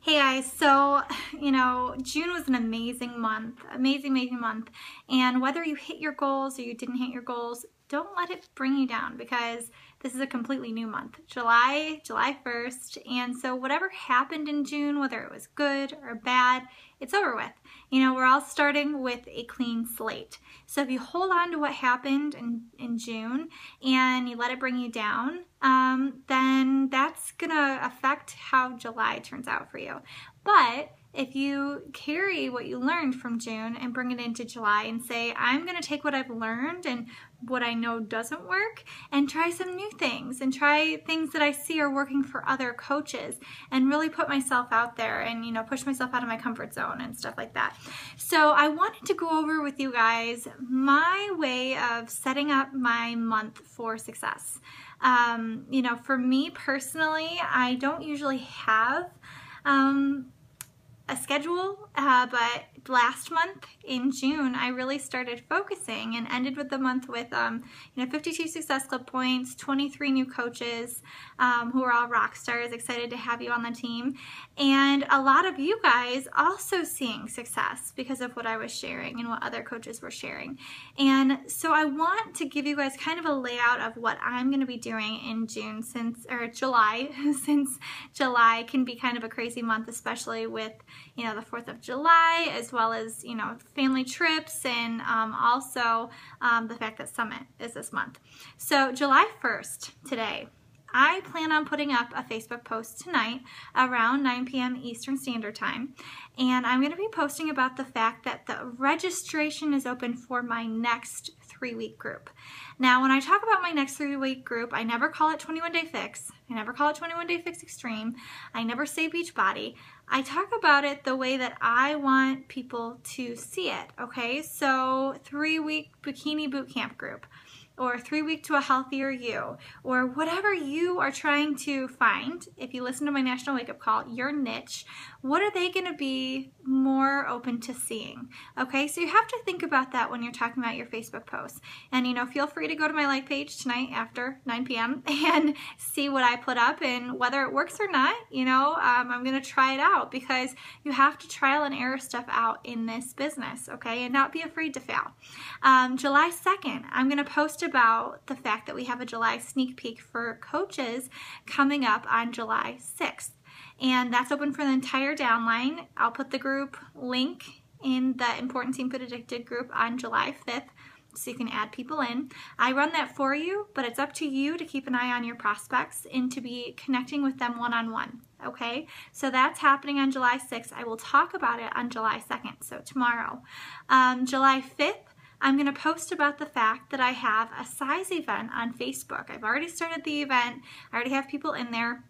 Hey guys, so June was an amazing month, amazing month. And whether you hit your goals or you didn't hit your goals, don't let it bring you down because this is a completely new month, July 1st. And so whatever happened in June, whether it was good or bad, it's over with. We're all starting with a clean slate. So if you hold on to what happened in June and you let it bring you down, then that's gonna affect how July turns out for you. But if you carry what you learned from June and bring it into July and say, I'm going to take what I've learned and what I know doesn't work and try some new things and try things that I see are working for other coaches and really put myself out there and, push myself out of my comfort zone and stuff like that. So I wanted to go over with you guys my way of setting up my month for success. For me personally, I don't usually have a schedule, but last month in June I really started focusing and ended with the month with 52 Success Club points, 23 new coaches who are all rock stars, excited to have you on the team, and a lot of you guys also seeing success because of what I was sharing and what other coaches were sharing. And so I want to give you guys kind of a layout of what I'm going to be doing in July since July can be kind of a crazy month, especially with the 4th of July, as well as, family trips, and also the fact that Summit is this month. So July 1st, today, I plan on putting up a Facebook post tonight around 9 p.m. Eastern Standard Time, and I'm going to be posting about the fact that the registration is open for my next 3-week group. Now, when I talk about my next 3-week group, I never call it 21 Day Fix. I never call it 21 Day Fix Extreme. I never say Beachbody. I talk about it the way that I want people to see it, okay? So 3-week bikini boot camp group, or 3-week to a healthier you, or whatever you are trying to find. If you listen to my National Wake Up Call, your niche, what are they going to be more open to seeing? Okay, so you have to think about that when you're talking about your Facebook posts. And feel free to go to my like page tonight after 9 p.m. and see what I put up and whether it works or not. I'm going to try it out because you have to trial and error stuff out in this business, okay, and not be afraid to fail. July 2nd, I'm going to post about the fact that we have a July sneak peek for coaches coming up on July 6th. And that's open for the entire downline. I'll put the group link in the Important Team Fit Addicted group on July 5th so you can add people in. I run that for you, but it's up to you to keep an eye on your prospects and to be connecting with them one-on-one, okay? So that's happening on July 6th. I will talk about it on July 2nd, so tomorrow. July 5th, I'm going to post about the fact that I have a size event on Facebook. I've already started the event. I already have people in there.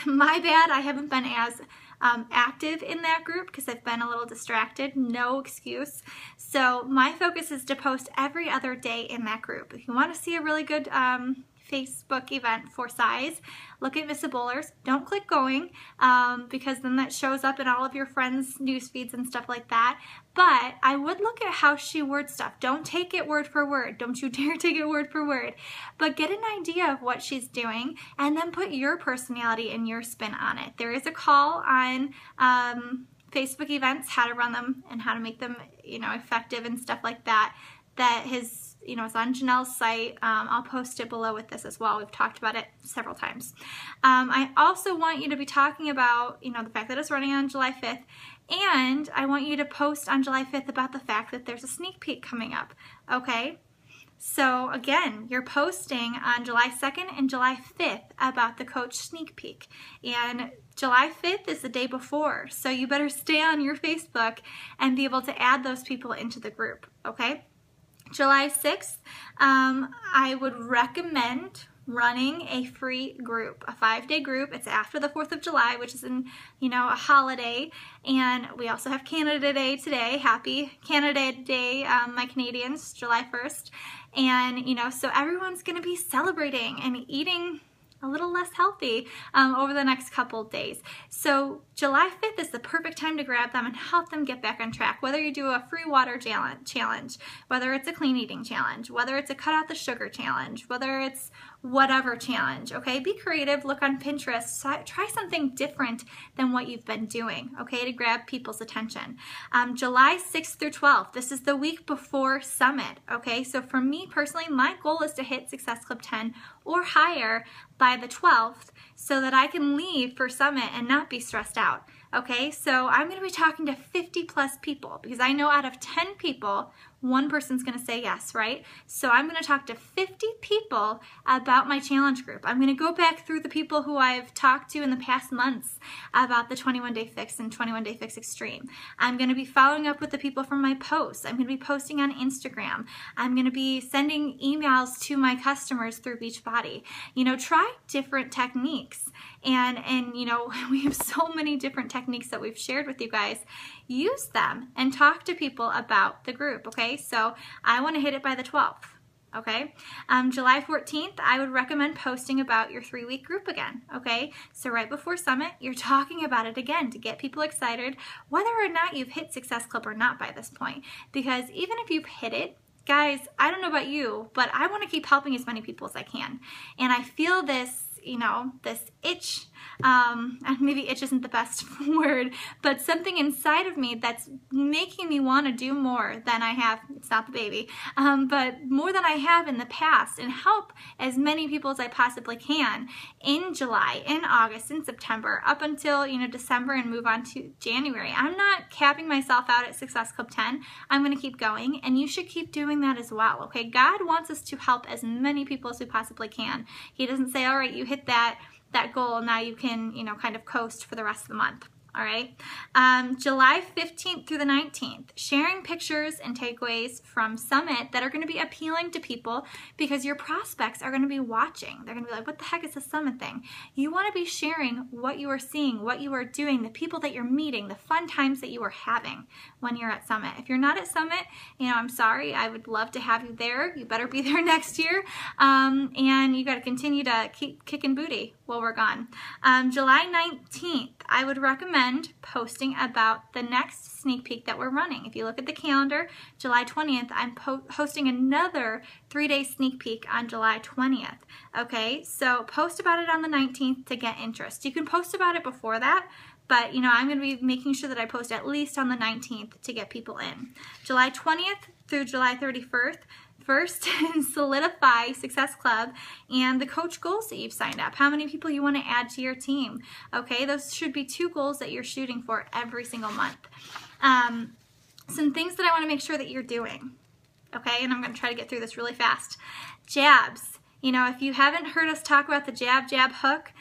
My bad, I haven't been as active in that group because I've been a little distracted. No excuse. So my focus is to post every other day in that group. If you want to see a really good Facebook event for size, look at Missa Bowlers. Don't click going because then that shows up in all of your friends' news feeds and stuff like that. But I would look at how she words stuff. Don't take it word for word. Don't you dare take it word for word. But get an idea of what she's doing and then put your personality and your spin on it. There is a call on Facebook events, how to run them and how to make them, effective and stuff like that. That it's on Janelle's site. I'll post it below with this as well. We've talked about it several times. I also want you to be talking about, the fact that it's running on July 5th, and I want you to post on July 5th about the fact that there's a sneak peek coming up, okay? So again, you're posting on July 2nd and July 5th about the coach sneak peek. And July 5th is the day before, so you better stay on your Facebook and be able to add those people into the group, okay? July 6th, I would recommend running a free group, a 5-day group. It's after the 4th of July, which is a holiday, and we also have Canada Day today. Happy Canada Day, my Canadians, July 1st. And, so everyone's going to be celebrating and eating a little less healthy over the next couple of days. So July 5th is the perfect time to grab them and help them get back on track. Whether you do a free water challenge, whether it's a clean eating challenge, whether it's a cut out the sugar challenge, whether it's whatever challenge, okay? Be creative, look on Pinterest, try something different than what you've been doing, okay, to grab people's attention. July 6th through 12th, this is the week before Summit, okay? So for me personally, my goal is to hit Success Club 10 or higher by the 12th so that I can leave for Summit and not be stressed out. Okay, so I'm going to be talking to 50 plus people because I know out of 10 people, one person's going to say yes, right? So I'm going to talk to 50 people about my challenge group. I'm going to go back through the people who I've talked to in the past months about the 21 Day Fix and 21 Day Fix Extreme. I'm going to be following up with the people from my posts. I'm going to be posting on Instagram. I'm going to be sending emails to my customers through Beachbody. You know, try different techniques. And you know, we have so many different techniques that we've shared with you guys. Use them and talk to people about the group, okay? So I want to hit it by the 12th, okay? July 14th, I would recommend posting about your 3-week group again, okay? So right before Summit, you're talking about it again to get people excited, whether or not you've hit Success Club or not by this point. Because even if you've hit it, guys, I don't know about you, but I want to keep helping as many people as I can. And I feel this, you know, this itch, and maybe itch isn't the best word, but something inside of me that's making me want to do more than I have, it's not the baby, but more than I have in the past and help as many people as I possibly can in July, in August, in September, up until, you know, December and move on to January. I'm not capping myself out at Success Club 10. I'm going to keep going, and you should keep doing that as well, okay? God wants us to help as many people as we possibly can. He doesn't say, all right, you hit that goal, now you can, you know, kind of coast for the rest of the month. All right. July 15th through the 19th, sharing pictures and takeaways from Summit that are going to be appealing to people because your prospects are going to be watching. They're going to be like, what the heck is the Summit thing? You want to be sharing what you are seeing, what you are doing, the people that you're meeting, the fun times that you are having when you're at Summit. If you're not at Summit, you know, I'm sorry. I would love to have you there. You better be there next year. And you got to continue to keep kicking booty while we're gone. July 19th, I would recommend posting about the next sneak peek that we're running. If you look at the calendar, July 20th, I'm hosting another 3-day sneak peek on July 20th. Okay, so post about it on the 19th to get interest. You can post about it before that, but you know, I'm going to be making sure that I post at least on the 19th to get people in. July 20th through July 31st, first, solidify Success Club and the coach goals that you've signed up. How many people you want to add to your team. Okay, those should be 2 goals that you're shooting for every single month. Some things that I want to make sure that you're doing. Okay, and I'm going to try to get through this really fast. Jabs. You know, if you haven't heard us talk about the jab, hook,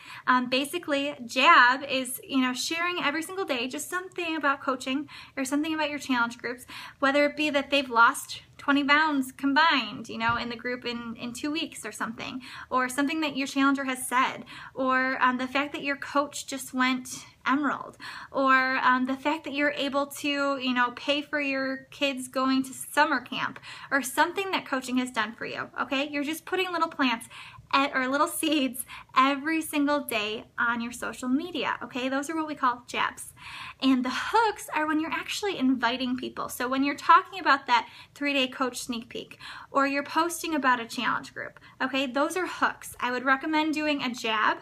basically jab is, you know, sharing every single day just something about coaching or something about your challenge groups, whether it be that they've lost 20 pounds combined, you know, in the group in 2 weeks or something that your challenger has said, or the fact that your coach just went emerald, or the fact that you're able to, you know, pay for your kids going to summer camp, or something that coaching has done for you, okay? You're just putting little plants or little seeds every single day on your social media, okay? Those are what we call jabs. And the hooks are when you're actually inviting people. So when you're talking about that 3-day coach sneak peek, or you're posting about a challenge group, okay? Those are hooks. I would recommend doing a jab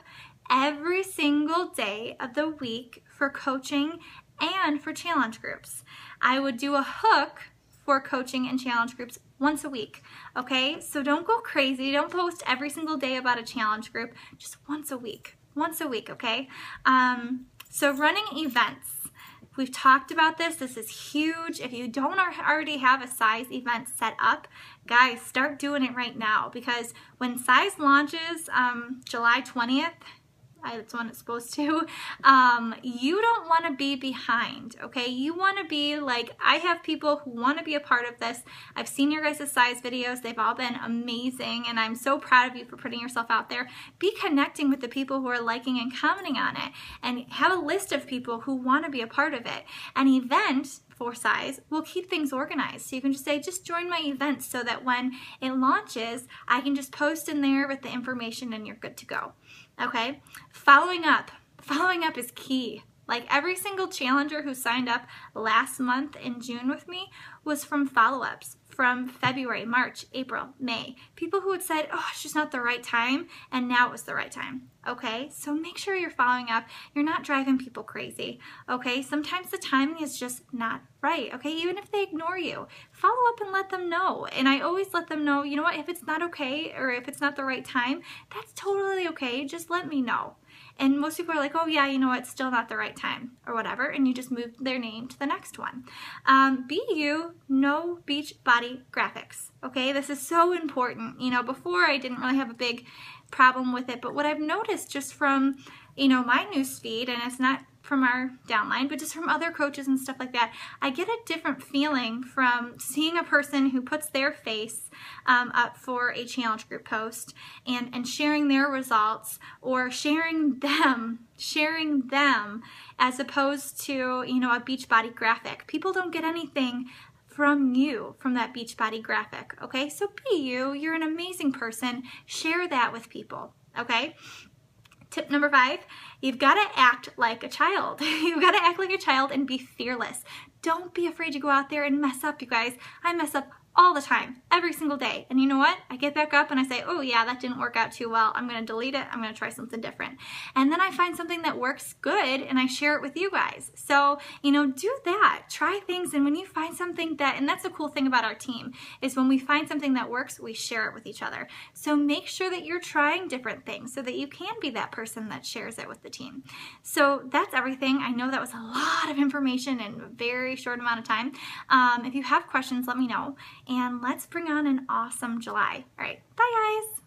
every single day of the week for coaching and for challenge groups. I would do a hook for coaching and challenge groups once a week, okay? So don't go crazy. Don't post every single day about a challenge group. Just once a week, okay? So running events. We've talked about this. This is huge. If you don't already have a Size event set up, guys, start doing it right now, because when Size launches July 20th, that's when it's supposed to, you don't want to be behind, okay? You want to be like, I have people who want to be a part of this. I've seen your guys' Size videos. They've all been amazing, and I'm so proud of you for putting yourself out there. Be connecting with the people who are liking and commenting on it, and have a list of people who want to be a part of it. An event for Size will keep things organized. So you can just say, just join my event, so that when it launches, I can just post in there with the information and you're good to go. Okay, following up is key. Like every single challenger who signed up last month in June with me was from follow-ups from February, March, April, May. People who had said, oh, it's just not the right time, and now it was the right time. Okay, so make sure you're following up. You're not driving people crazy. Okay, sometimes the timing is just not right. Okay, even if they ignore you, follow up and let them know. And I always let them know, you know what, if it's not okay or if it's not the right time, that's totally okay. Just let me know. And most people are like, oh yeah, you know what, it's still not the right time or whatever, and you just move their name to the next one. Be you, no beach body graphics. Okay, this is so important. You know, before I didn't really have a big problem with it, but what I've noticed just from, you know, my news feed, and it's not from our downline, but just from other coaches and stuff like that, I get a different feeling from seeing a person who puts their face up for a challenge group post and sharing their results, or sharing them as opposed to, you know, a Beachbody graphic. People don't get anything from you from that Beachbody graphic. Okay, so be you. You're an amazing person. Share that with people. Okay. Tip number 5, you've got to act like a child. You've got to act like a child and be fearless. Don't be afraid to go out there and mess up, you guys. I mess up all the time, every single day. And you know what? I get back up and I say, oh yeah, that didn't work out too well. I'm going to delete it. I'm going to try something different. And then I find something that works good and I share it with you guys. So, you know, do that. Try things. And when you find something that, and that's the cool thing about our team, is when we find something that works, we share it with each other. So make sure that you're trying different things so that you can be that person that shares it with the team. So that's everything. I know that was a lot of information in a very short amount of time. If you have questions, let me know. And let's bring on an awesome July. All right, bye guys.